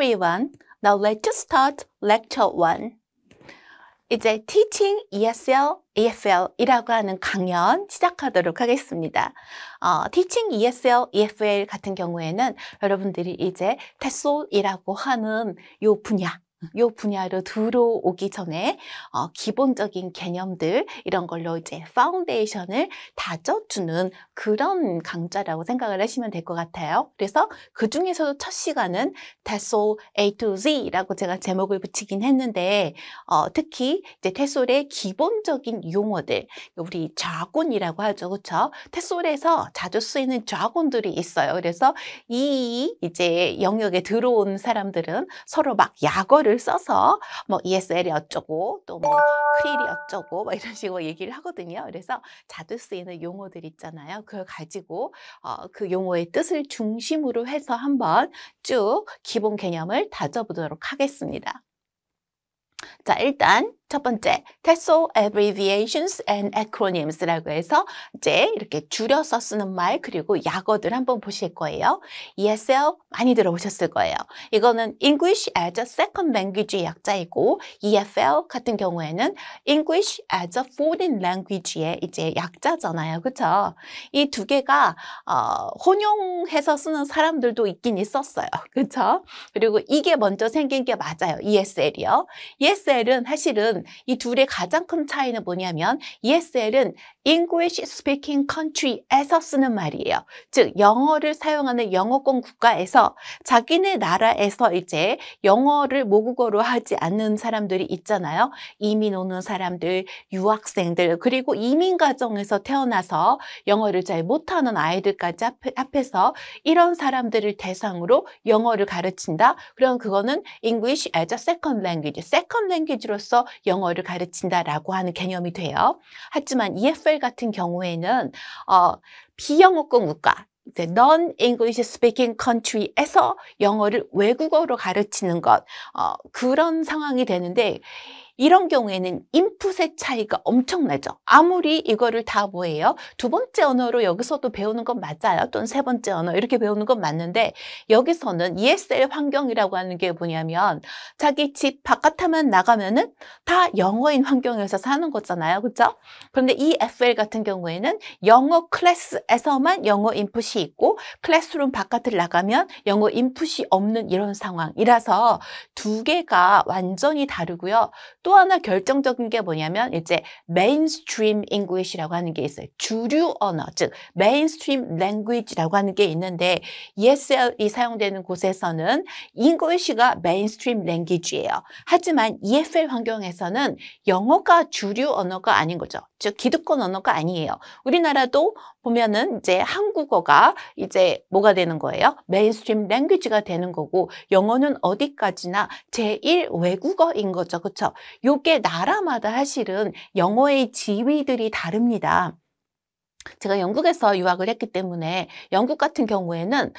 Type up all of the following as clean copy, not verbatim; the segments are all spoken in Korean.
everyone. Now let's start lecture 1. 이제 Teaching ESL, EFL이라고 하는 강연 시작하도록 하겠습니다. Teaching ESL, EFL 같은 경우에는 여러분들이 이제 TESOL이라고 하는 요 분야로 들어오기 전에 기본적인 개념들 이런 걸로 이제 파운데이션을 다져주는 그런 강좌라고 생각을 하시면 될 것 같아요. 그래서 그 중에서도 첫 시간은 TESOL A to Z라고 제가 제목을 붙이긴 했는데 특히 이제 TESOL의 기본적인 용어들, 우리 자곤이라고 하죠, 그렇죠? TESOL에서 자주 쓰이는 자곤들이 있어요. 그래서 이 이제 영역에 들어온 사람들은 서로 막 약어를 써서 뭐 ESL이 어쩌고 또 뭐 크릴이 어쩌고 뭐 이런 식으로 얘기를 하거든요. 그래서 자주 쓰이는 용어들 있잖아요. 그걸 가지고 그 용어의 뜻을 중심으로 해서 한번 쭉 기본 개념을 다져보도록 하겠습니다. 자, 일단 첫 번째, TESOL Abbreviations and Acronyms라고 해서 이제 이렇게 줄여서 쓰는 말 그리고 약어들 한번 보실 거예요. ESL 많이 들어보셨을 거예요. 이거는 English as a Second Language의 약자이고 EFL 같은 경우에는 English as a Foreign Language의 이제 약자잖아요. 그렇죠? 이 두 개가 혼용해서 쓰는 사람들도 있긴 있었어요. 그렇죠? 그리고 이게 먼저 생긴 게 맞아요. ESL이요. ESL은 사실은 이 둘의 가장 큰 차이는 뭐냐면 ESL은 English Speaking Country에서 쓰는 말이에요. 즉 영어를 사용하는 영어권 국가에서 자기네 나라에서 이제 영어를 모국어로 하지 않는 사람들이 있잖아요. 이민 오는 사람들, 유학생들, 그리고 이민 가정에서 태어나서 영어를 잘 못하는 아이들까지 앞에서 이런 사람들을 대상으로 영어를 가르친다. 그럼 그거는 English as a Second Language, Second Language로서 영어를 가르친다라고 하는 개념이 돼요. 하지만 EFL 같은 경우에는 비영어권 국가, Non-English Speaking Country에서 영어를 외국어로 가르치는 것, 그런 상황이 되는데 이런 경우에는 인풋의 차이가 엄청나죠. 아무리 이거를 다 뭐예요? 두 번째 언어로 여기서도 배우는 건 맞아요. 또는 세 번째 언어 이렇게 배우는 건 맞는데 여기서는 ESL 환경이라고 하는 게 뭐냐면 자기 집 바깥에만 나가면은 다 영어인 환경에서 사는 거잖아요. 그렇죠? 그런데 EFL 같은 경우에는 영어 클래스에서만 영어 인풋이 있고 클래스룸 바깥을 나가면 영어 인풋이 없는 이런 상황이라서 두 개가 완전히 다르고요. 또 하나 결정적인 게 뭐냐면 이제 mainstream English라고 하는 게 있어요. 주류 언어, 즉 mainstream language라고 하는 게 있는데 ESL이 사용되는 곳에서는 English가 mainstream language예요. 하지만 EFL 환경에서는 영어가 주류 언어가 아닌 거죠. 즉 기득권 언어가 아니에요. 우리나라도 보면은 이제 한국어가 이제 뭐가 되는 거예요? 메인스트림 랭귀지가 되는 거고 영어는 어디까지나 제1 외국어인 거죠. 그렇죠? 요게 나라마다 사실은 영어의 지위들이 다릅니다. 제가 영국에서 유학을 했기 때문에 영국 같은 경우에는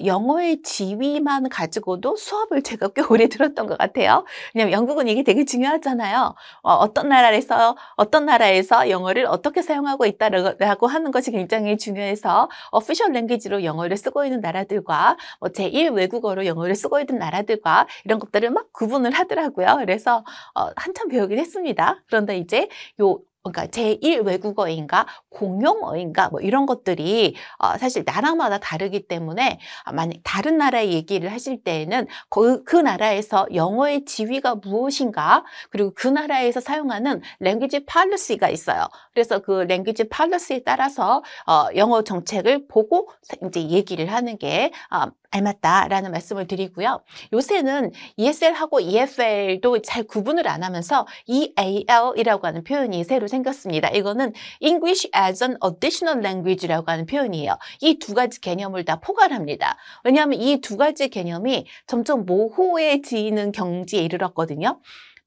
영어의 지위만 가지고도 수업을 제가 꽤 오래 들었던 것 같아요. 왜냐하면 영국은 이게 되게 중요하잖아요. 어떤 나라에서 영어를 어떻게 사용하고 있다라고 하는 것이 굉장히 중요해서 오피셜 랭귀지로 영어를 쓰고 있는 나라들과 제1 외국어로 영어를 쓰고 있는 나라들과 이런 것들을 막 구분을 하더라고요. 그래서 한참 배우긴 했습니다. 그런데 이제 그러니까 제1 외국어인가 공용어인가 뭐 이런 것들이 사실 나라마다 다르기 때문에 만약 다른 나라의 얘기를 하실 때에는 그 나라에서 영어의 지위가 무엇인가 그리고 그 나라에서 사용하는 랭귀지 팔러시가 있어요. 그래서 그 랭귀지 팔러시에 따라서 영어 정책을 보고 이제 얘기를 하는 게 알맞다라는 말씀을 드리고요. 요새는 ESL하고 EFL도 잘 구분을 안 하면서 EAL이라고 하는 표현이 새로 생겼습니다. 이거는 English as an Additional Language라고 하는 표현이에요. 이 두 가지 개념을 다 포괄합니다. 왜냐하면 이 두 가지 개념이 점점 모호해지는 경지에 이르렀거든요.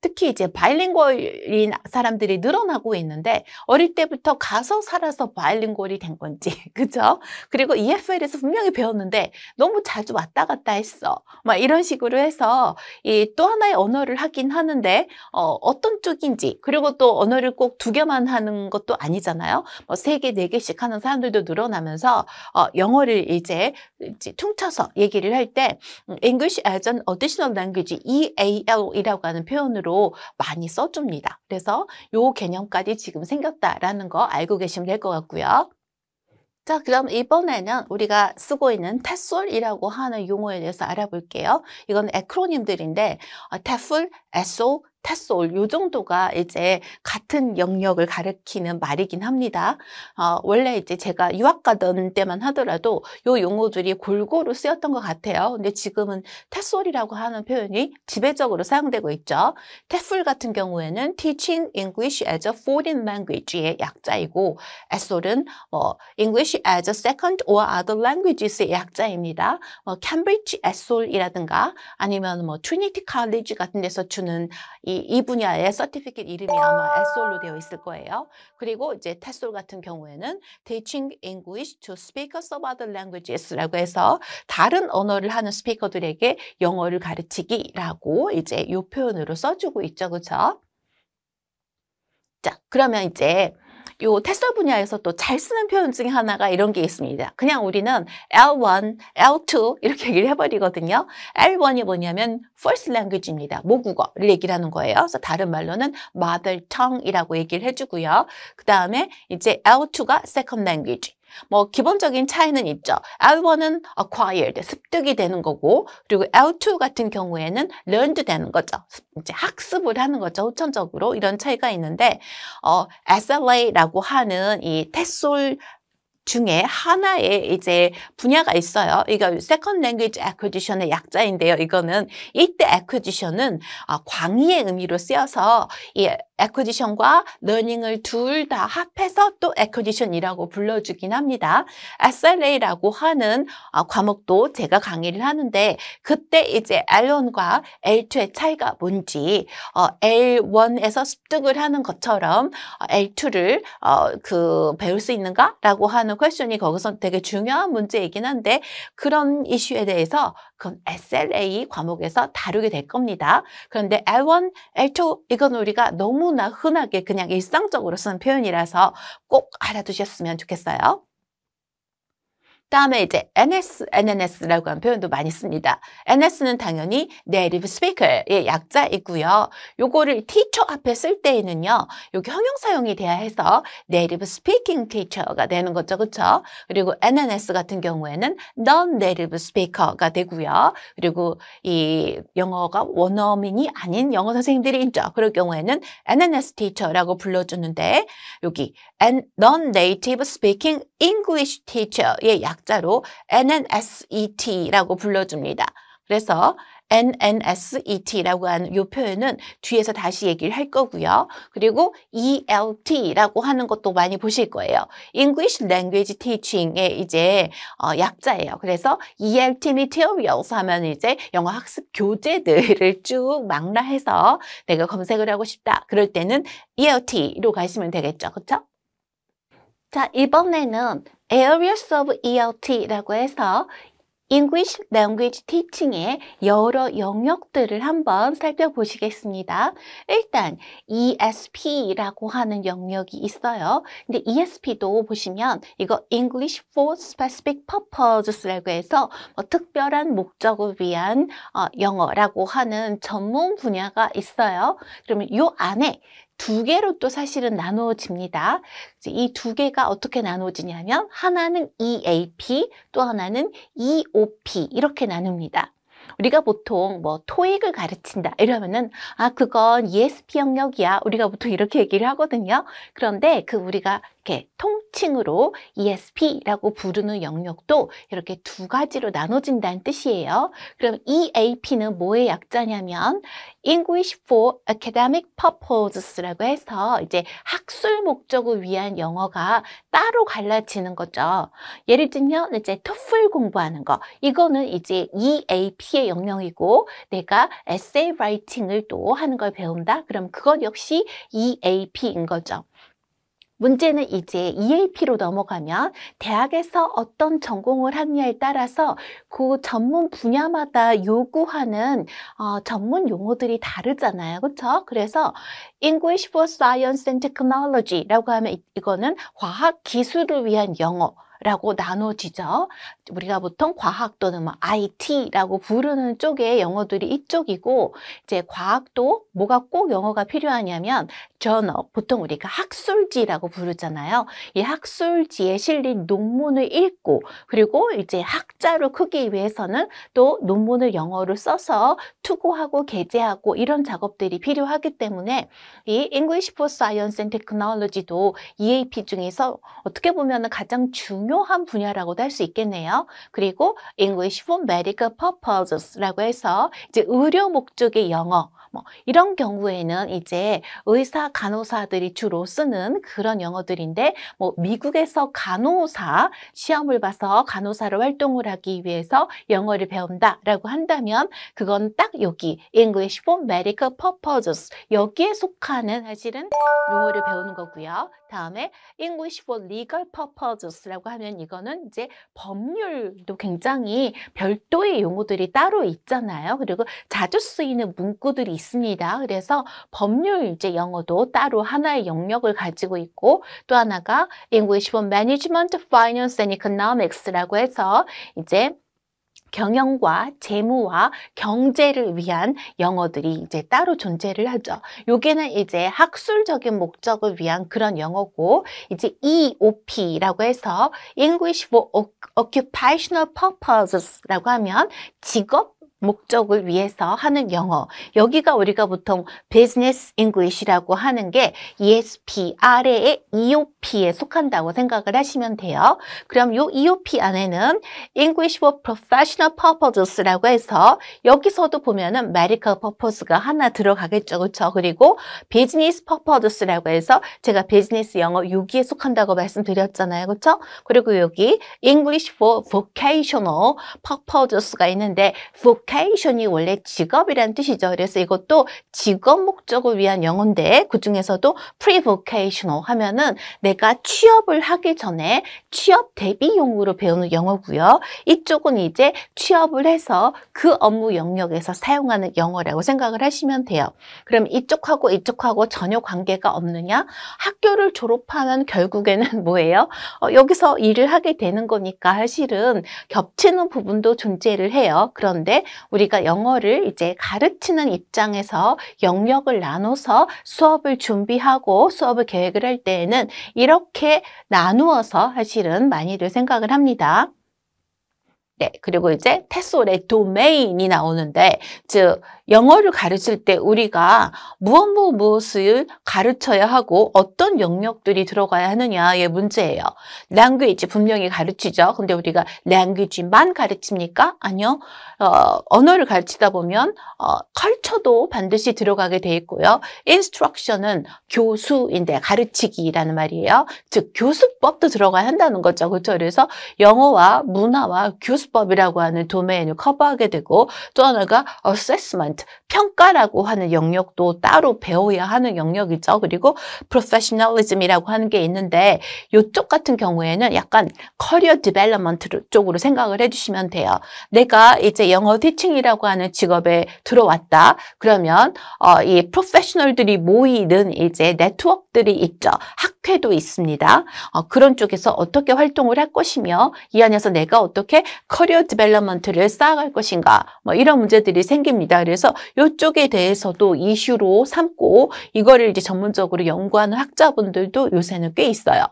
특히 이제 바이링구얼인 사람들이 늘어나고 있는데 어릴 때부터 가서 살아서 바이링구얼이 된 건지 그죠? 그리고 EFL에서 분명히 배웠는데 너무 자주 왔다 갔다 했어. 막 이런 식으로 해서 이 또 하나의 언어를 하긴 하는데 어떤 쪽인지 그리고 또 언어를 꼭 2개만 하는 것도 아니잖아요. 뭐 3개, 4개씩 하는 사람들도 늘어나면서 영어를 이제 퉁쳐서 얘기를 할 때 English as an additional language, EAL이라고 하는 표현으로 많이 써줍니다. 그래서 요 개념까지 지금 생겼다라는 거 알고 계시면 될 것 같고요. 자, 그럼 이번에는 우리가 쓰고 있는 TESOL이라고 하는 용어에 대해서 알아볼게요. 이건 에크로님들인데 TEFL, ESOL, TESOL 요 정도가 이제 같은 영역을 가리키는 말이긴 합니다. 원래 이제 제가 유학 가던 때만 하더라도 요 용어들이 골고루 쓰였던 것 같아요. 근데 지금은 TESOL이라고 하는 표현이 지배적으로 사용되고 있죠. TEFL 같은 경우에는 Teaching English as a Foreign Language의 약자이고 ESOL은 English as a Second or Other Languages의 약자입니다. Cambridge ESOL이라든가 아니면 Trinity College 같은 데서 주는 이 분야의 서티피켓 이름이 아마 ESOL로 되어 있을 거예요. 그리고 이제 TESOL 같은 경우에는 Teaching English to Speakers of Other Languages라고 해서 다른 언어를 하는 스피커들에게 영어를 가르치기라고 이제 이 표현으로 써주고 있죠, 그렇죠? 자, 그러면 이제 요 테솔 분야에서 또 잘 쓰는 표현 중에 하나가 이런 게 있습니다. 그냥 우리는 L1, L2 이렇게 얘기를 해버리거든요. L1이 뭐냐면 First Language입니다. 모국어를 얘기를 하는 거예요. 그래서 다른 말로는 Mother Tongue이라고 얘기를 해주고요. 그 다음에 이제 L2가 Second Language. 뭐 기본적인 차이는 있죠. L1은 acquired, 습득이 되는 거고 그리고 L2 같은 경우에는 learned 되는 거죠. 이제 학습을 하는 거죠. 후천적으로 이런 차이가 있는데 SLA라고 하는 이 테솔 중에 하나의 이제 분야가 있어요. 이거 Second Language Acquisition의 약자인데요. 이거는 이때 Acquisition은 광의의 의미로 쓰여서 이 Acquisition과 Learning을 둘 다 합해서 또 Acquisition이라고 불러주긴 합니다. SLA라고 하는 과목도 제가 강의를 하는데 그때 이제 L1과 L2의 차이가 뭔지 L1에서 습득을 하는 것처럼 L2를 배울 수 있는가라고 하는 퀘스천이 거기서 되게 중요한 문제이긴 한데 그런 이슈에 대해서 그건 SLA 과목에서 다루게 될 겁니다. 그런데 L1, L2 이건 우리가 너무나 흔하게 그냥 일상적으로 쓰는 표현이라서 꼭 알아두셨으면 좋겠어요. 다음에 이제 NS, NNS라고 하는 표현도 많이 씁니다. NS는 당연히 Native Speaker의 약자이고요. 요거를 teacher 앞에 쓸 때에는요. 여기 형용사용이 돼야 해서 Native Speaking Teacher가 되는 거죠. 그렇죠? 그리고 NNS 같은 경우에는 Non-Native Speaker가 되고요. 그리고 이 영어가 원어민이 아닌 영어 선생님들이 있죠. 그럴 경우에는 NNS Teacher라고 불러주는데 여기 Non-Native Speaking English Teacher의 약자로 NNSET라고 불러줍니다. 그래서 NNSET라고 하는 이 표현은 뒤에서 다시 얘기를 할 거고요. 그리고 ELT라고 하는 것도 많이 보실 거예요. English Language Teaching의 이제 약자예요. 그래서 ELT Materials 하면 이제 영어 학습 교재들을 쭉 망라해서 내가 검색을 하고 싶다. 그럴 때는 ELT로 가시면 되겠죠. 그렇죠? 자, 이번에는 Areas of ELT라고 해서 English Language Teaching의 여러 영역들을 한번 살펴보시겠습니다. 일단 ESP라고 하는 영역이 있어요. 근데 ESP도 보시면 이거 English for Specific Purposes라고 해서 특별한 목적을 위한 영어라고 하는 전문 분야가 있어요. 그러면 이 안에 2개로 또 사실은 나누어집니다. 이 2개가 어떻게 나누어지냐면 하나는 EAP, 또 하나는 EOP 이렇게 나눕니다. 우리가 보통 토익을 가르친다 이러면은 그건 ESP 영역이야. 우리가 보통 이렇게 얘기를 하거든요. 그런데 우리가 이렇게 통칭으로 ESP라고 부르는 영역도 이렇게 두 가지로 나눠진다는 뜻이에요. 그럼 EAP는 뭐의 약자냐면 English for Academic Purposes라고 해서 이제 학술 목적을 위한 영어가 따로 갈라지는 거죠. 예를 들면 이제 TOEFL 공부하는 거, 이거는 이제 EAP의 영역이고 내가 에세이 라이팅을 또 하는 걸 배운다? 그럼 그건 역시 EAP인 거죠. 문제는 이제 EAP로 넘어가면 대학에서 어떤 전공을 하느냐에 따라서 그 전문 분야마다 요구하는 전문 용어들이 다르잖아요. 그렇죠? 그래서 English for Science and Technology라고 하면 이거는 과학 기술을 위한 영어 라고 나눠지죠. 우리가 보통 과학 또는 IT라고 부르는 쪽의 영어들이 이쪽이고, 이제 과학도 뭐가 꼭 영어가 필요하냐면 journal, 보통 우리가 학술지라고 부르잖아요. 이 학술지에 실린 논문을 읽고, 그리고 이제 학자로 크기 위해서는 또 논문을 영어로 써서 투고하고 게재하고 이런 작업들이 필요하기 때문에 이 English for Science and Technology도 EAP 중에서 어떻게 보면 가장 중요한 분야라고도 할 수 있겠네요. 그리고 English for Medical Purposes라고 해서 이제 의료 목적의 영어, 이런 경우에는 이제 의사, 간호사들이 주로 쓰는 그런 영어들인데, 미국에서 간호사 시험을 봐서 간호사로 활동을 하기 위해서 영어를 배운다라고 한다면 그건 딱 여기 English for Medical Purposes 여기에 속하는 사실은 용어를 배우는 거고요. 다음에 English for Legal Purposes라고 하면 이거는 이제 법률도 굉장히 별도의 용어들이 따로 있잖아요. 그리고 자주 쓰이는 문구들이 있습니다. 그래서 법률 이제 영어도 따로 하나의 영역을 가지고 있고, 또 하나가 English for Management, Finance and Economics라고 해서 이제 경영과 재무와 경제를 위한 영어들이 이제 따로 존재를 하죠. 요게는 이제 학술적인 목적을 위한 그런 영어고, 이제 EOP라고 해서 English for Occupational Purposes라고 하면 직업 목적을 위해서 하는 영어. 여기가 우리가 보통 Business English라고 하는 게 ESP 아래의 EOP에 속한다고 생각을 하시면 돼요. 그럼 이 EOP 안에는 English for Professional Purposes라고 해서 여기서도 보면은 Medical Purpose가 하나 들어가겠죠. 그렇죠? 그리고 Business Purposes라고 해서 제가 비즈니스 영어 여기에 속한다고 말씀드렸잖아요. 그렇죠? 그리고 여기 English for Vocational Purposes가 있는데 vocation이 원래 직업이라는 뜻이죠. 그래서 이것도 직업 목적을 위한 영어인데 그 중에서도 pre-vocational 하면은 내가 취업을 하기 전에 취업 대비용으로 배우는 영어고요. 이쪽은 이제 취업을 해서 그 업무 영역에서 사용하는 영어라고 생각을 하시면 돼요. 그럼 이쪽하고 전혀 관계가 없느냐? 학교를 졸업하면 결국에는 뭐예요? 여기서 일을 하게 되는 거니까 사실은 겹치는 부분도 존재를 해요. 그런데 우리가 영어를 이제 가르치는 입장에서 영역을 나눠서 수업을 준비하고 수업을 계획을 할 때에는 이렇게 나누어서 사실은 많이들 생각을 합니다. 네, 그리고 이제 테솔의 도메인이 나오는데, 즉 영어를 가르칠 때 우리가 무엇을 가르쳐야 하고 어떤 영역들이 들어가야 하느냐의 문제예요. language 분명히 가르치죠. 근데 우리가 language만 가르칩니까? 아니요. 언어를 가르치다 보면 culture도 반드시 들어가게 돼 있고요. instruction은 교수인데 가르치기라는 말이에요. 즉 교수법도 들어가야 한다는 거죠. 그렇죠? 그래서 영어와 문화와 교수법이라고 하는 도메인을 커버하게 되고, 또 하나가 assessment, 평가라고 하는 영역도 따로 배워야 하는 영역이죠. 그리고 professionalism이라고 하는 게 있는데, 이쪽 같은 경우에는 약간 career development 쪽으로 생각을 해주시면 돼요. 내가 이제 영어 티칭이라고 하는 직업에 들어왔다. 그러면 이 프로페셔널들이 모이는 이제 네트워크들이 있죠. 학회도 있습니다. 그런 쪽에서 어떻게 활동을 할 것이며 이 안에서 내가 어떻게 커리어 디벨롭먼트를 쌓아갈 것인가, 이런 문제들이 생깁니다. 그래서 이쪽에 대해서도 이슈로 삼고 이거를 이제 전문적으로 연구하는 학자분들도 요새는 꽤 있어요.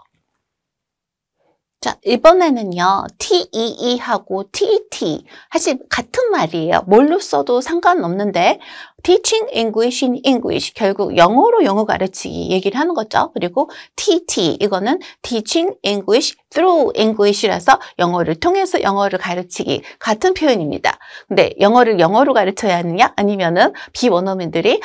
자, 이번에는요, TEE하고 TET. 사실 같은 말이에요. 뭘로 써도 상관없는데, teaching English in English. 결국 영어로 영어 가르치기 얘기를 하는 거죠. 그리고 TT, 이거는 teaching English through English라서 영어를 통해서 영어를 가르치기. 같은 표현입니다. 근데 영어를 영어로 가르쳐야 하느냐? 아니면은 비원어민들이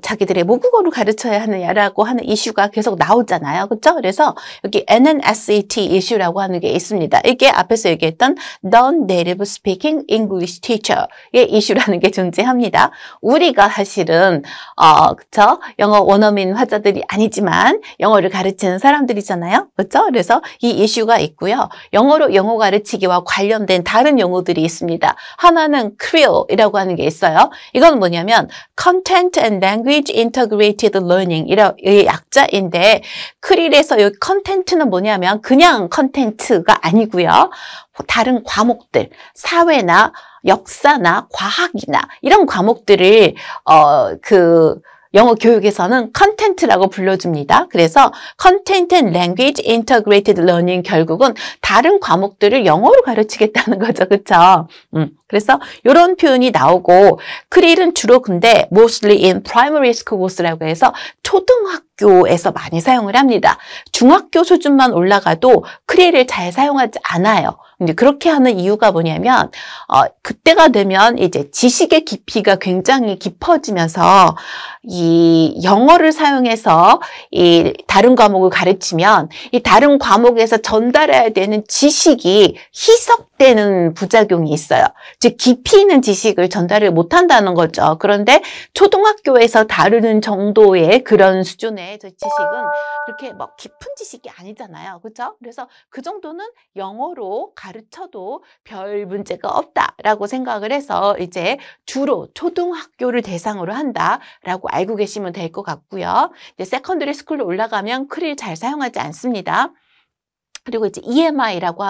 자기들의 모국어로 가르쳐야 하느냐라고 하는 이슈가 계속 나오잖아요. 그렇죠? 그래서 여기 NNSET 이슈라고 하는 게 있습니다. 이게 앞에서 얘기했던 non-native speaking English teacher의 이슈라는 게 존재합니다. 우리가 사실은 그렇죠? 영어 원어민 화자들이 아니지만 영어를 가르치는 사람들이잖아요. 그렇죠? 그래서 이 이슈가 있고요. 영어로 영어 가르치기와 관련된 다른 용어들이 있습니다. 하나는 CREAL이라고 하는 게 있어요. 이건 뭐냐면 Content and Language Integrated Learning 이 약자인데 CREAL에서 여기 컨텐츠는 뭐냐면 그냥 컨텐츠가 아니고요. 다른 과목들, 사회나 역사나 과학이나 이런 과목들을 영어 교육에서는 컨텐츠라고 불러줍니다. 그래서 Content and Language Integrated Learning 결국은 다른 과목들을 영어로 가르치겠다는 거죠. 그렇죠? 그래서 이런 표현이 나오고 CREAL은 주로 근데 mostly in primary schools라고 해서 초등학교에서 많이 사용을 합니다. 중학교 수준만 올라가도 CREAL을 잘 사용하지 않아요. 근데 그렇게 하는 이유가 뭐냐면 그때가 되면 이제 지식의 깊이가 굉장히 깊어지면서 이 영어를 사용해서 이 다른 과목을 가르치면 이 다른 과목에서 전달해야 되는 지식이 희석되는 부작용이 있어요. 즉 깊이 있는 지식을 전달을 못한다는 거죠. 그런데 초등학교에서 다루는 정도의 그런 수준의 지식은 그렇게 뭐 깊은 지식이 아니잖아요. 그렇죠? 그래서 그 정도는 영어로 가르쳐도 별 문제가 없다라고 생각을 해서 이제 주로 초등학교를 대상으로 한다라고 알고 계시면 될 것 같고요. 이제 세컨더리 스쿨로 올라가면 CREAL 잘 사용하지 않습니다. 그리고 이제 EMI라고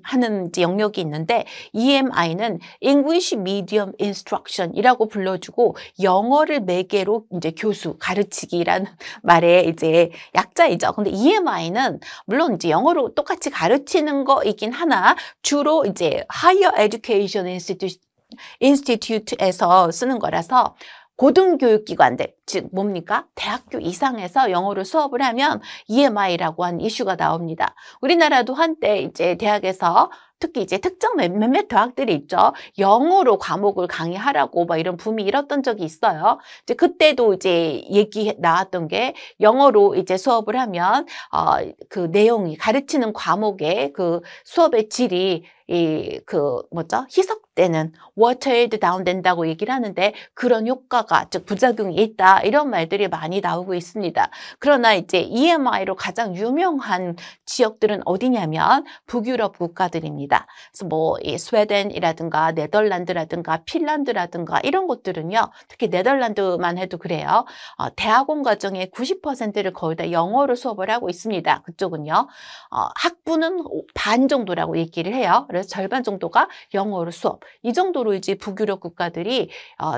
하는 이제 영역이 있는데 EMI는 English Medium Instruction이라고 불러주고 영어를 매개로 이제 교수 가르치기라는 말의 이제 약자이죠. 근데 EMI는 물론 이제 영어로 똑같이 가르치는 거이긴 하나 주로 이제 Higher Education Institute에서 쓰는 거라서 고등교육기관들, 즉 뭡니까? 대학교 이상에서 영어로 수업을 하면 EMI라고 하는 이슈가 나옵니다. 우리나라도 한때 이제 대학에서 특히 이제 특정 몇몇 대학들이 있죠. 영어로 과목을 강의하라고 막 이런 붐이 일었던 적이 있어요. 이제 그때도 이제 얘기 나왔던 게 영어로 이제 수업을 하면 그 내용이 가르치는 과목의 그 수업의 질이 희석되는 watered down 된다고 얘기를 하는데 그런 효과가 즉 부작용이 있다 이런 말들이 많이 나오고 있습니다. 그러나 이제 EMI로 가장 유명한 지역들은 어디냐면 북유럽 국가들입니다. 그래서 뭐 이 스웨덴이라든가 네덜란드라든가 핀란드라든가 이런 곳들은요. 특히 네덜란드만 해도 그래요. 대학원 과정의 90%를 거의 다 영어로 수업을 하고 있습니다. 그쪽은요. 학부는 반 정도라고 얘기를 해요. 그래서 절반 정도가 영어로 수업. 이 정도로 이제 북유럽 국가들이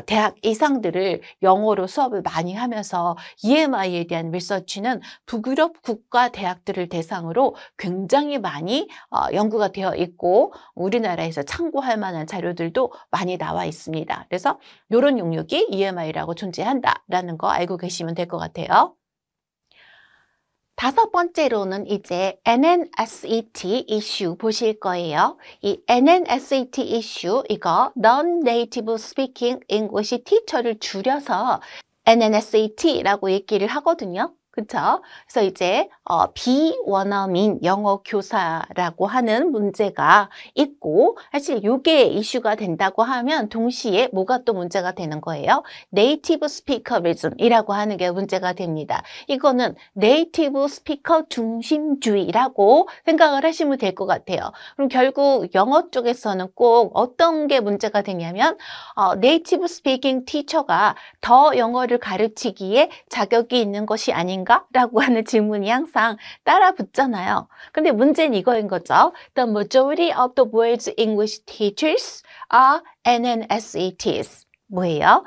대학 이상들을 영어로 수업을 많이 하면서 EMI에 대한 리서치는 북유럽 국가 대학들을 대상으로 굉장히 많이 연구가 되어 있고 우리나라에서 참고할 만한 자료들도 많이 나와 있습니다. 그래서 이런 영역이 EMI라고 존재한다라는 거 알고 계시면 될 것 같아요. 다섯 번째로는 이제 NNSET 이슈 보실 거예요. 이 NNSET 이슈 이거 Non-Native Speaking English Teacher를 줄여서 NNSET라고 얘기를 하거든요. 그렇죠? 그래서 이제 비원어민 영어 교사라고 하는 문제가 있고 사실 이게 이슈가 된다고 하면 동시에 뭐가 또 문제가 되는 거예요? 네이티브 스피커리즘이라고 하는 게 문제가 됩니다. 이거는 네이티브 스피커 중심주의라고 생각을 하시면 될 것 같아요. 그럼 결국 영어 쪽에서는 꼭 어떤 게 문제가 되냐면 네이티브 스피킹 티처가 더 영어를 가르치기에 자격이 있는 것이 아닌가? 라고 하는 질문이 항상 따라 붙잖아요. 근데 문제는 이거인 거죠. The majority of the world's English teachers are NNSETs. 뭐예요?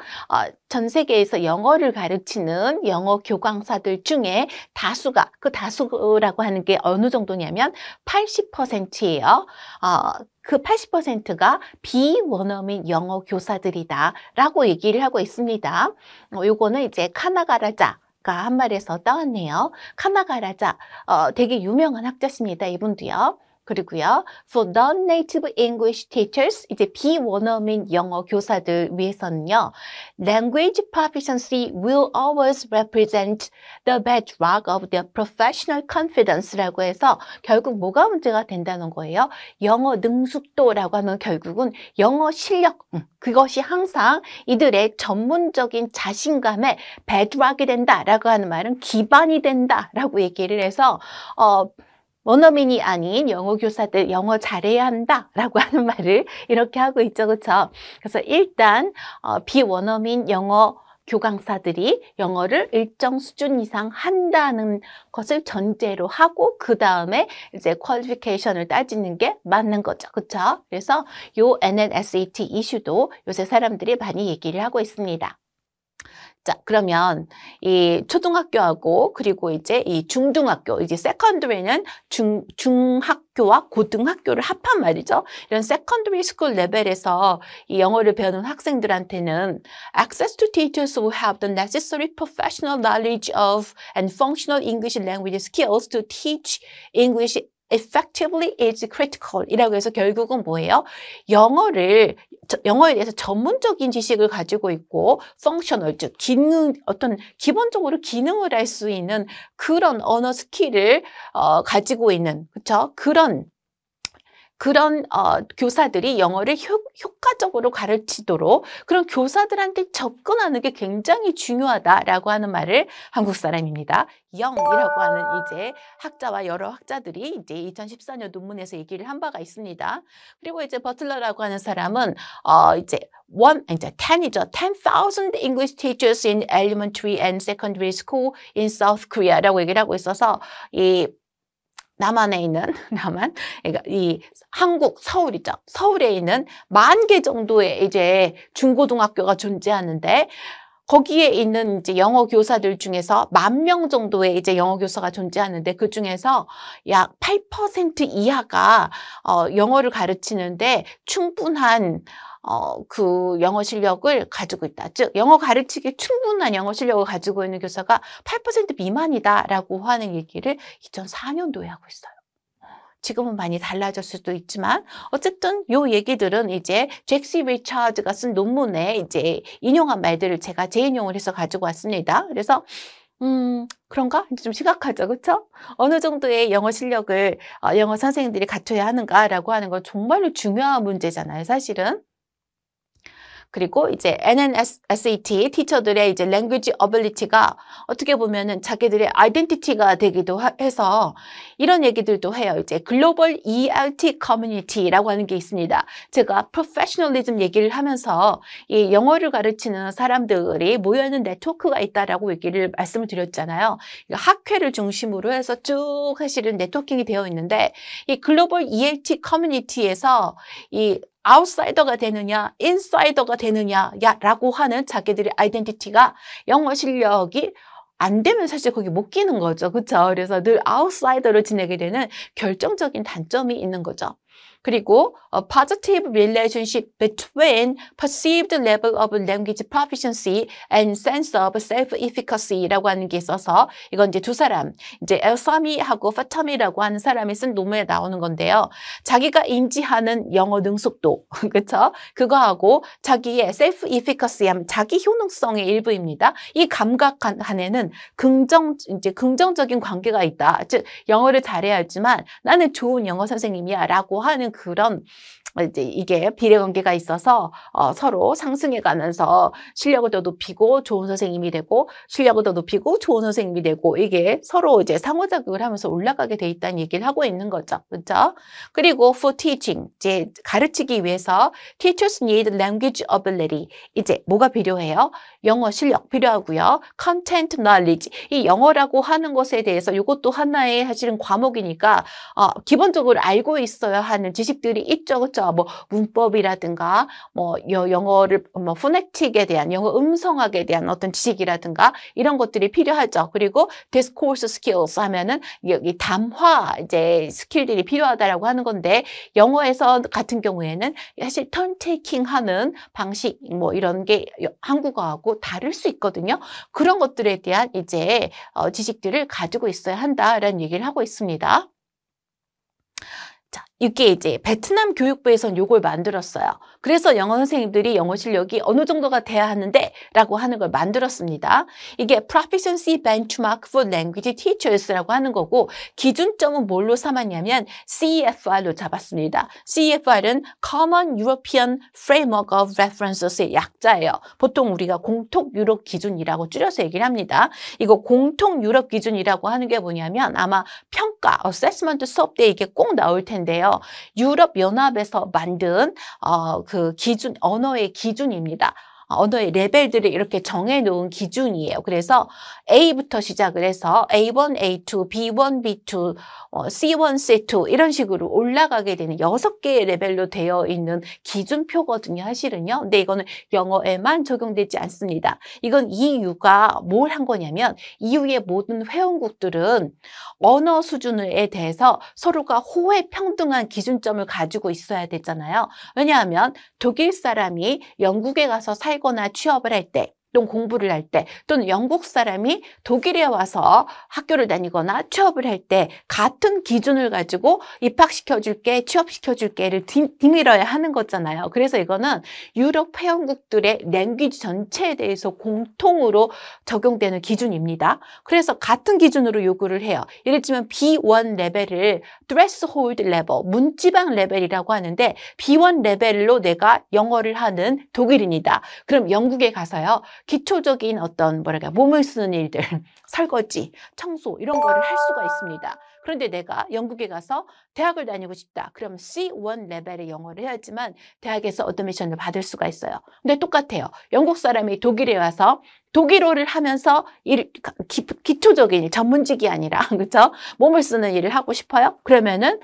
전 세계에서 영어를 가르치는 영어 교강사들 중에 다수가, 그 다수라고 하는 게 어느 정도냐면 80%예요. 그 80%가 비원어민 영어 교사들이다 라고 얘기를 하고 있습니다. 요거는 이제 카나가라자 가 한 말에서 따왔네요. 카나가라자, 되게 유명한 학자십니다. 이분도요. 그리고요, for non-native English teachers, 이제 비원어민 영어 교사들 위해서는요, language proficiency will always represent the bedrock of their professional confidence라고 해서 결국 뭐가 문제가 된다는 거예요? 영어 능숙도라고 하면 결국은 영어 실력, 그것이 항상 이들의 전문적인 자신감의 bedrock이 된다라고 하는 말은 기반이 된다라고 얘기를 해서 원어민이 아닌 영어 교사들 영어 잘해야 한다라고 하는 말을 이렇게 하고 있죠. 그렇죠? 그래서 일단 비원어민 영어 교강사들이 영어를 일정 수준 이상 한다는 것을 전제로 하고 그 다음에 이제 퀄리피케이션을 따지는 게 맞는 거죠. 그렇죠? 그래서 요 NNSAT 이슈도 요새 사람들이 많이 얘기를 하고 있습니다. 자, 그러면 이 초등학교하고 그리고 이제 이 중등학교, 이제 세컨더리는 중학교와 고등학교를 합한 말이죠. 이런 세컨더리 스쿨 레벨에서 이 영어를 배우는 학생들한테는 access to teachers who have the necessary professional knowledge of and functional English language skills to teach English effectively is critical 이라고 해서 결국은 뭐예요? 영어에 대해서 전문적인 지식을 가지고 있고 functional, 즉 기능, 어떤 기본적으로 기능을 할 수 있는 그런 언어 스킬을 가지고 있는, 그렇죠? 그런 교사들이 영어를 효과적으로 가르치도록 그런 교사들한테 접근하는 게 굉장히 중요하다라고 하는 말을 한국 사람입니다. 영이라고 하는 이제 학자와 여러 학자들이 이제 2014년 논문에서 얘기를 한 바가 있습니다. 그리고 이제 버틀러라고 하는 사람은 이제 10이죠. 10,000 English teachers in elementary and secondary school in South Korea라고 얘기를 하고 있어서 이 남한에 있는, 그러니까 이 한국 서울이죠. 서울에 있는 10,000개 정도의 이제 중고등학교가 존재하는데 거기에 있는 이제 영어 교사들 중에서 10,000명 정도의 이제 영어 교사가 존재하는데 그 중에서 약 8% 이하가 영어를 가르치는데 충분한 그 영어 실력을 가지고 있다. 즉, 영어 가르치기 충분한 영어 실력을 가지고 있는 교사가 8% 미만이다라고 하는 얘기를 2004년도에 하고 있어요. 지금은 많이 달라졌을 수도 있지만 어쨌든 요 얘기들은 이제 잭시 리차드가 쓴 논문에 이제 인용한 말들을 제가 재인용을 해서 가지고 왔습니다. 그래서 그런가? 좀 심각하죠. 그렇죠? 어느 정도의 영어 실력을 영어 선생님들이 갖춰야 하는가라고 하는 건 정말로 중요한 문제잖아요. 사실은. 그리고 이제 NNSAT 티처들의 이제 language ability가 어떻게 보면은 자기들의 아이덴티티가 되기도 해서 이런 얘기들도 해요. 이제 글로벌 ELT 커뮤니티라고 하는 게 있습니다. 제가 프로페셔널리즘 얘기를 하면서 이 영어를 가르치는 사람들이 모여있는 네트워크가 있다라고 얘기를 말씀을 드렸잖아요. 학회를 중심으로 해서 쭉 사실은 네트워킹이 되어 있는데 이 글로벌 ELT 커뮤니티에서 이 아웃사이더가 되느냐, 인사이더가 되느냐라고 하는 자기들의 아이덴티티가 영어 실력이 안 되면 사실 거기 못 끼는 거죠. 그렇죠? 그래서 늘 아웃사이더로 지내게 되는 결정적인 단점이 있는 거죠. 그리고 positive relationship between perceived level of language proficiency and sense of self-efficacy라고 하는 게 있어서 이건 이제 두 사람, 이제 엘사미하고 파타미라고 하는 사람이 쓴 논문에 나오는 건데요. 자기가 인지하는 영어 능숙도, 그렇죠? 그거하고 자기의 self-efficacy, 자기 효능성의 일부입니다. 이 감각 간에는 긍정적인 관계가 있다. 즉 영어를 잘해야 하지만 나는 좋은 영어 선생님이야라고 하는 그런 이제 이게 비례관계가 있어서 서로 상승해 가면서 실력을 더 높이고 좋은 선생님이 되고 실력을 더 높이고 좋은 선생님이 되고 이게 서로 이제 상호작용을 하면서 올라가게 돼 있다는 얘기를 하고 있는 거죠. 그렇죠? 그리고 for teaching, 이제 가르치기 위해서 teachers need language ability. 이제 뭐가 필요해요? 영어 실력 필요하고요. content knowledge. 이 영어라고 하는 것에 대해서 이것도 하나의 사실은 과목이니까 기본적으로 알고 있어야 하는 지식들이 있죠. 그렇죠? 필요하죠. 뭐 문법이라든가 뭐 영어를 뭐 포네틱에 대한 영어 음성학에 대한 어떤 지식이라든가 이런 것들이 필요하죠. 그리고 discourse skills 하면은 여기 담화 이제 스킬들이 필요하다라고 하는 건데 영어에서 같은 경우에는 사실 턴 테이킹 하는 방식 뭐 이런 게 한국어하고 다를 수 있거든요. 그런 것들에 대한 이제 지식들을 가지고 있어야 한다라는 얘기를 하고 있습니다. 자, 이게 이제 베트남 교육부에서는 요걸 만들었어요. 그래서 영어 선생님들이 영어 실력이 어느 정도가 돼야 하는데 라고 하는 걸 만들었습니다. 이게 Proficiency Benchmark for Language Teachers라고 하는 거고 기준점은 뭘로 삼았냐면 CEFR로 잡았습니다. CEFR은 Common European Framework of References의 약자예요. 보통 우리가 공통 유럽 기준이라고 줄여서 얘기를 합니다. 이거 공통 유럽 기준이라고 하는 게 뭐냐면 아마 평가, 어세스먼트 수업 때 이게 꼭 나올 텐데요. 유럽 연합에서 만든 그 기준, 언어의 기준입니다. 언어의 레벨들을 이렇게 정해놓은 기준이에요. 그래서 A부터 시작을 해서 A1, A2, B1, B2, C1, C2 이런 식으로 올라가게 되는 6개의 레벨로 되어 있는 기준표거든요. 사실은요. 근데 이거는 영어에만 적용되지 않습니다. 이건 EU가 뭘 한 거냐면 EU의 모든 회원국들은 언어 수준에 대해서 서로가 호혜 평등한 기준점을 가지고 있어야 되잖아요. 왜냐하면 독일 사람이 영국에 가서 살거나 취업을 할 때 또는 공부를 할 때 또는 영국 사람이 독일에 와서 학교를 다니거나 취업을 할 때 같은 기준을 가지고 입학시켜줄게, 취업시켜줄게를 뒤밀어야 하는 거잖아요. 그래서 이거는 유럽 회원국들의 랭귀지 전체에 대해서 공통으로 적용되는 기준입니다. 그래서 같은 기준으로 요구를 해요. 예를 들면 B1 레벨을 threshold level, 문지방 레벨이라고 하는데 B1 레벨로 내가 영어를 하는 독일인이다. 그럼 영국에 가서요. 기초적인 어떤 뭐랄까 몸을 쓰는 일들, 설거지, 청소 이런 거를 할 수가 있습니다. 그런데 내가 영국에 가서 대학을 다니고 싶다. 그럼 C1 레벨의 영어를 해야지만 대학에서 어드미션을 받을 수가 있어요. 근데 똑같아요. 영국 사람이 독일에 와서 독일어를 하면서 기초적인 일, 전문직이 아니라 그렇죠? 몸을 쓰는 일을 하고 싶어요? 그러면은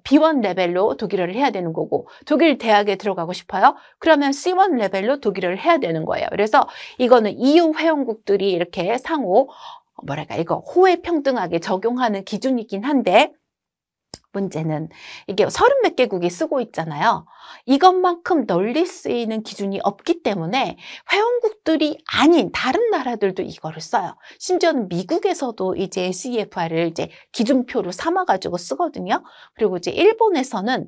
B1 레벨로 독일어를 해야 되는 거고 독일 대학에 들어가고 싶어요? 그러면 C1 레벨로 독일어를 해야 되는 거예요. 그래서 이거는 EU 회원국들이 이렇게 상호 뭐랄까 이거 호혜 평등하게 적용하는 기준이긴 한데 문제는 이게 30몇 개국이 쓰고 있잖아요. 이것만큼 널리 쓰이는 기준이 없기 때문에 회원국들이 아닌 다른 나라들도 이거를 써요. 심지어는 미국에서도 이제 CEFR을 이제 기준표로 삼아가지고 쓰거든요. 그리고 이제 일본에서는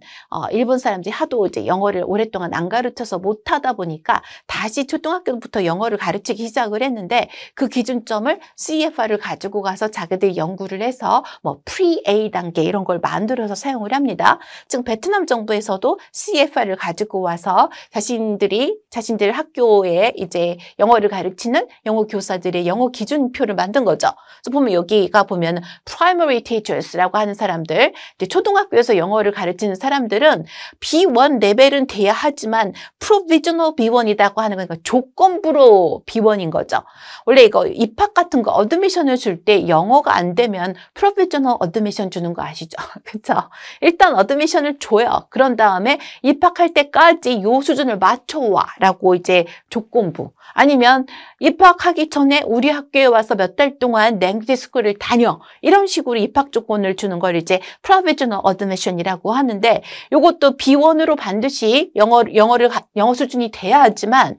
일본 사람들이 하도 이제 영어를 오랫동안 안 가르쳐서 못하다 보니까 다시 초등학교부터 영어를 가르치기 시작을 했는데 그 기준점을 CEFR을 가지고 가서 자기들이 연구를 해서 뭐 Pre-A 단계 이런 걸 만들어서 사용을 합니다. 지금 베트남 정부에서도 CEFR을 가지고 와서 자신들 학교에 이제 영어를 가르치는 영어 교사들의 영어 기준표를 만든 거죠. 그래서 보면 여기가 보면 primary teachers라고 하는 사람들, 초등학교에서 영어를 가르치는 사람들은 B1 레벨은 돼야 하지만 provisional B1이라고 하는 거니까 조건부로 B1인 거죠. 원래 이거 입학 같은 거 어드미션을 줄 때 영어가 안 되면 provisional 어드미션 주는 거 아시죠? 그렇죠? 일단 어드미션을 줘요. 그런 다음에 입학할 때까지 요 수준을 맞춰와 라고 이제 조건부 아니면 입학하기 전에 우리 학교에 와서 몇 달 동안 랭귀지 스쿨을 다녀 이런 식으로 입학 조건을 주는 걸 이제 provisional admission이라고 하는데 요것도 B1으로 반드시 영어 수준이 돼야 하지만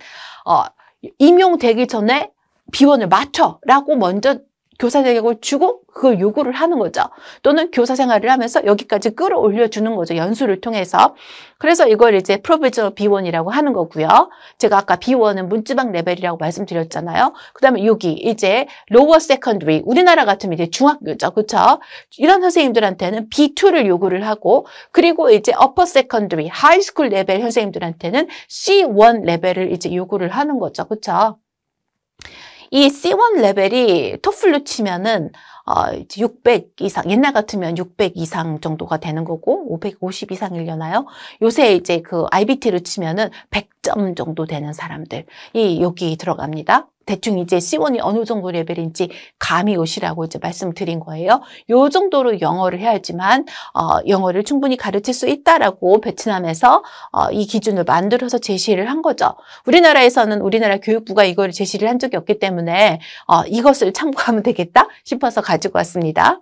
임용되기 전에 B1을 맞춰라고 먼저 교사 자격을 주고 그걸 요구를 하는 거죠. 또는 교사 생활을 하면서 여기까지 끌어올려주는 거죠. 연수를 통해서. 그래서 이걸 이제 provisional B1이라고 하는 거고요. 제가 아까 B1은 문지방 레벨이라고 말씀드렸잖아요. 그 다음에 여기 이제 lower secondary, 우리나라 같으면 이제 중학교죠. 그렇죠? 이런 선생님들한테는 B2를 요구를 하고 그리고 이제 upper secondary, high school 레벨 선생님들한테는 C1 레벨을 이제 요구를 하는 거죠. 그렇죠? 이 C1 레벨이 토플로 치면은 600 이상, 옛날 같으면 600 이상 정도가 되는 거고 550 이상이려나요? 요새 이제 그 IBT로 치면은 100점 정도 되는 사람들이 여기 들어갑니다. 대충 이제 C1이 어느 정도 레벨인지 감이 오시라고 이제 말씀드린 거예요. 요 정도로 영어를 해야지만 영어를 충분히 가르칠 수 있다라고 베트남에서 이 기준을 만들어서 제시를 한 거죠. 우리나라에서는 우리나라 교육부가 이거를 제시를 한 적이 없기 때문에 이것을 참고하면 되겠다 싶어서 가지고 왔습니다.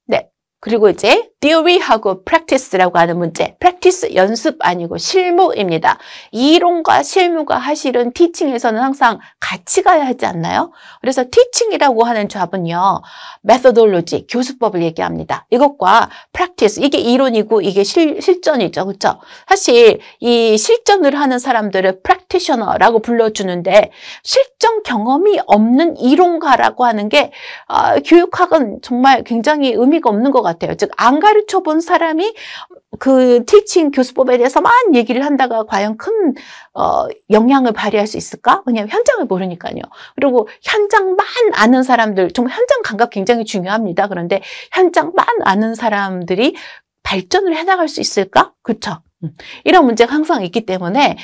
네. 그리고 이제 theory하고 practice라고 하는 문제. practice 연습 아니고 실무입니다. 이론과 실무가 사실은 teaching에서는 항상 같이 가야 하지 않나요? 그래서 teaching이라고 하는 잡은요. methodology, 교수법을 얘기합니다. 이것과 practice, 이게 이론이고 이게 실전이죠. 그렇죠? 사실 이 실전을 하는 사람들을 practitioner라고 불러주는데 실전 경험이 없는 이론가라고 하는 게 교육학은 정말 굉장히 의미가 없는 것 같아요. 즉, 안 가르쳐 본 사람이 그 티칭 교수법에 대해서만 얘기를 한다가 과연 큰 영향을 발휘할 수 있을까? 왜냐하면 현장을 모르니까요. 그리고 현장만 아는 사람들, 정말 현장 감각 굉장히 중요합니다. 그런데 현장만 아는 사람들이 발전을 해나갈 수 있을까? 그렇죠? 이런 문제가 항상 있기 때문에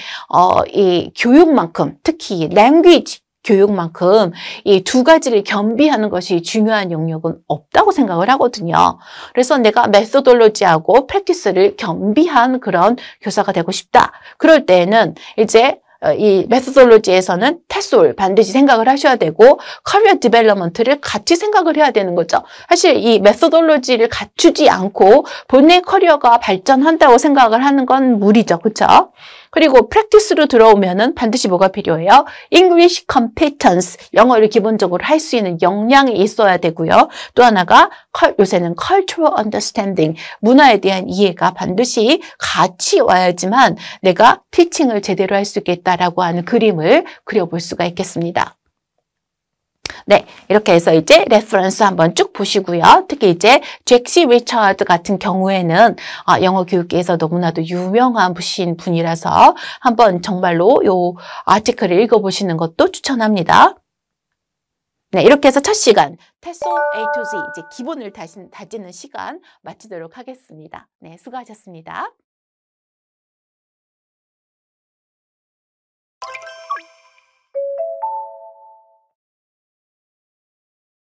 이 교육만큼, 특히 language 교육만큼 이 두 가지를 겸비하는 것이 중요한 영역은 없다고 생각을 하거든요. 그래서 내가 메소돌로지하고 프랙티스를 겸비한 그런 교사가 되고 싶다. 그럴 때에는 이제 이 메소돌로지에서는 테솔 반드시 생각을 하셔야 되고 커리어 디벨롭먼트를 같이 생각을 해야 되는 거죠. 사실 이 메소돌로지를 갖추지 않고 본인의 커리어가 발전한다고 생각을 하는 건 무리죠. 그렇죠? 그리고 프랙티스로 들어오면은 반드시 뭐가 필요해요? English competence, 영어를 기본적으로 할 수 있는 역량이 있어야 되고요. 또 하나가 요새는 cultural understanding, 문화에 대한 이해가 반드시 같이 와야지만 내가 티칭을 제대로 할 수 있겠다라고 하는 그림을 그려볼 수가 있겠습니다. 네, 이렇게 해서 이제 레퍼런스 한번 쭉 보시고요. 특히 이제 잭시 리처드 같은 경우에는 영어 교육계에서 너무나도 유명한 분이라서 한번 정말로 요 아티클을 읽어보시는 것도 추천합니다. 네, 이렇게 해서 첫 시간 테소 A to Z 이제 기본을 다지는 시간 마치도록 하겠습니다. 네, 수고하셨습니다.